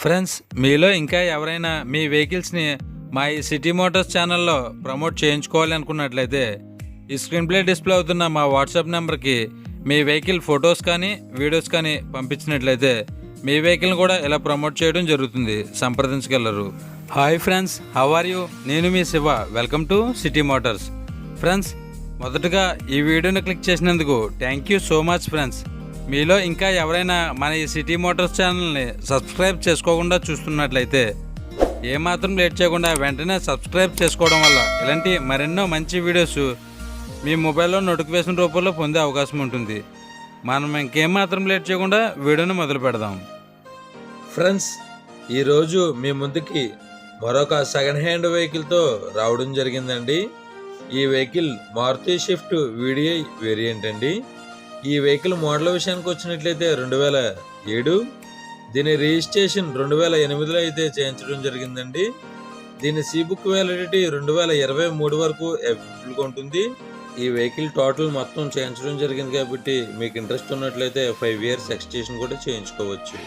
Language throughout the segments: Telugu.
ఫ్రెండ్స్, మీలో ఇంకా ఎవరైనా మీ వెహికల్స్ని మా ఈ సిటీ మోటార్స్ ఛానల్లో ప్రమోట్ చేయించుకోవాలి అనుకున్నట్లయితే ఈ స్క్రీన్ ప్లే డిస్ప్లే అవుతున్న మా వాట్సాప్ నెంబర్కి మీ వెహికల్ ఫొటోస్ కానీ వీడియోస్ కానీ పంపించినట్లయితే మీ వెహికల్ని కూడా ఇలా ప్రమోట్ చేయడం జరుగుతుంది. సంప్రదించగలరు. Hi friends, how are you? నేను మీ Shiva. Welcome to city motors. Friends, మొదటగా ఈ వీడియోని క్లిక్ చేసినందుకు thank you so much friends. మీలో ఇంకా ఎవరైనా మన ఈ సిటీ మోటార్స్ ఛానల్ని సబ్స్క్రైబ్ చేసుకోకుండా చూస్తున్నట్లయితే ఏమాత్రం లేట్ చేయకుండా వెంటనే సబ్స్క్రైబ్ చేసుకోవడం వల్ల ఇలాంటి మరెన్నో మంచి వీడియోస్ మీ మొబైల్లో నోటిఫికేషన్ రూపంలో పొందే అవకాశం ఉంటుంది. మనం ఇంకేమాత్రం లేట్ చేయకుండా వీడియోని మొదలు పెడదాం. ఫ్రెండ్స్, ఈరోజు మీ ముందుకి మరొక సెకండ్ హ్యాండ్ వెహికల్తో రావడం జరిగిందండి. ఈ vehicle Maruti Swift VDI variant అండి. ఈ వెహికల్ మోడల్ విషయానికి వచ్చినట్లయితే 2007. దీని రిజిస్ట్రేషన్ 2008లో అయితే చేయించడం జరిగిందండి. దీని సీబుక్ వ్యాలిడిటీ 2023 వరకు అవైలబుల్గా ఉంటుంది. ఈ వెహికల్ టోటల్ మొత్తం చేయించడం జరిగింది కాబట్టి మీకు ఇంట్రెస్ట్ ఉన్నట్లయితే 5 years ఎక్స్టెన్షన్ కూడా చేయించుకోవచ్చు.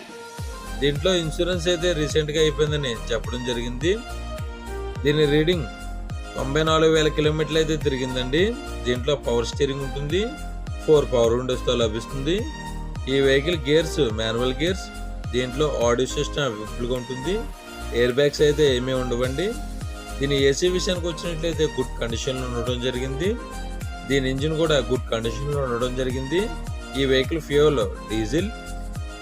దీంట్లో ఇన్సూరెన్స్ అయితే రీసెంట్గా అయిపోయిందని చెప్పడం జరిగింది. దీని రీడింగ్ 94,000 కిలోమీటర్లు అయితే తిరిగిందండి. దీంట్లో పవర్ స్టీరింగ్ ఉంటుంది, 4 పవర్ విండోస్తో లభిస్తుంది. ఈ వెహికల్ గేర్స్ మాన్యువల్ గేర్స్. దీంట్లో ఆడియో సిస్టమ్ అవైలబుల్గా ఉంటుంది. ఎయిర్ బ్యాగ్స్ అయితే ఏమీ ఉండవండి. దీని ఏసీ విషయానికి వచ్చినట్లయితే గుడ్ కండిషన్లో ఉండడం జరిగింది. దీని ఇంజిన్ కూడా గుడ్ కండిషన్లో ఉండడం జరిగింది. ఈ వెహికల్ ఫ్యూయల్ డీజిల్.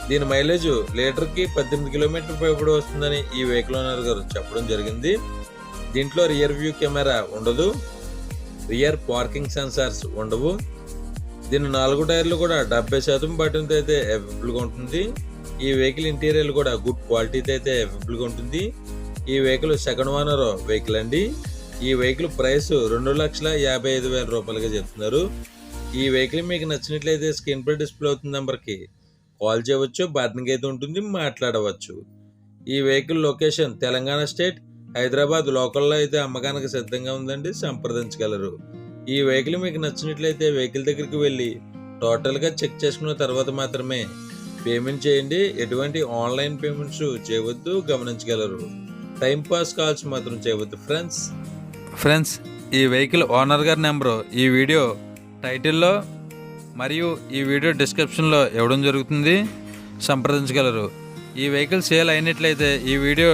దీని మైలేజ్ లీటర్కి 18 కిలోమీటర్ల పైబడి వస్తుందని ఈ వెహికల్ ఓనర్ గారు చెప్పడం జరిగింది. దీంట్లో రియర్ వ్యూ కెమెరా ఉండదు, రియర్ పార్కింగ్ సెన్సార్స్ ఉండవు. దీని 4 టైర్లు కూడా 70% బటన్తో అయితే అవైలబుల్గా ఉంటుంది. ఈ వెహికల్ ఇంటీరియర్ కూడా గుడ్ క్వాలిటీతో అయితే అవైలబుల్గా ఉంటుంది. ఈ వెహికల్ సెకండ్ ఓనర్ వెహికల్ అండి. ఈ వెహికల్ ప్రైస్ 2,55,000 రూపాయలుగా చెప్తున్నారు. ఈ వెహికల్ మీకు నచ్చినట్లయితే స్క్రీన్ పై డిస్ప్లే అవుతున్న నెంబర్కి కాల్ చేయవచ్చు, బార్గెనింగ్ అయితే ఉంటుంది, మాట్లాడవచ్చు. ఈ vehicle location Telangana state, Hyderabad లోకల్లో అయితే అమ్మకానికి సిద్ధంగా ఉందండి, సంప్రదించగలరు. ఈ వెహికల్ మీకు నచ్చినట్లయితే వెహికల్ దగ్గరికి వెళ్ళి టోటల్గా చెక్ చేసుకున్న తర్వాత మాత్రమే పేమెంట్ చేయండి. ఎటువంటి ఆన్లైన్ పేమెంట్స్ చేయవద్దు, గమనించగలరు. టైంపాస్ కాల్స్ మాత్రం చేయవద్దు. ఫ్రెండ్స్, ఈ వెహికల్ ఓనర్ గారి నెంబరు ఈ వీడియో టైటిల్లో మరియు ఈ వీడియో డిస్క్రిప్షన్లో ఇవ్వడం జరుగుతుంది, సంప్రదించగలరు. ఈ వెహికల్ సేల్ అయినట్లయితే ఈ వీడియో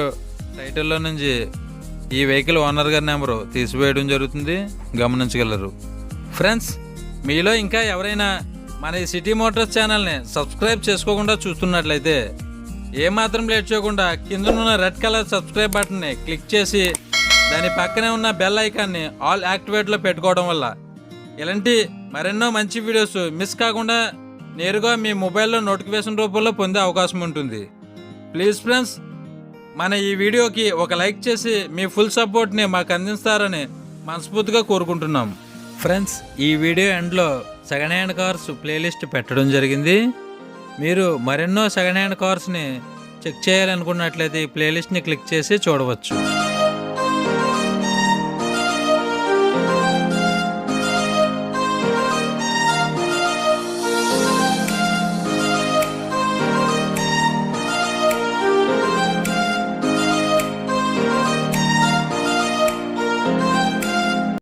టైటిల్లో నుంచి ఈ వెహికల్ ఓనర్ గారి నెంబరు తీసివేయడం జరుగుతుంది, గమనించగలరు. ఫ్రెండ్స్, మీలో ఇంకా ఎవరైనా మన ఈ సిటీ మోటార్స్ ఛానల్ని సబ్స్క్రైబ్ చేసుకోకుండా చూస్తున్నట్లయితే ఏమాత్రం లేట్ చేయకుండా కిందనున్న రెడ్ కలర్ సబ్స్క్రైబ్ బటన్ని క్లిక్ చేసి దాని పక్కనే ఉన్న బెల్ ఐకాన్ని ఆల్ యాక్టివేట్లో పెట్టుకోవడం వల్ల ఇలాంటి మరెన్నో మంచి వీడియోస్ మిస్ కాకుండా నేరుగా మీ మొబైల్లో నోటిఫికేషన్ రూపంలో పొందే అవకాశం ఉంటుంది. ప్లీజ్ ఫ్రెండ్స్, మన ఈ వీడియోకి ఒక లైక్ చేసి మీ ఫుల్ సపోర్ట్ని మాకు అందిస్తారని మనస్ఫూర్తిగా కోరుకుంటున్నాం. ఫ్రెండ్స్, ఈ వీడియో ఎండ్లో సెకండ్ హ్యాండ్ కార్స్ ప్లేలిస్ట్ పెట్టడం జరిగింది. మీరు మరెన్నో సెకండ్ హ్యాండ్ కార్స్ని చెక్ చేయాలనుకున్నట్లయితే ఈ ప్లేలిస్ట్ని క్లిక్ చేసి చూడవచ్చు.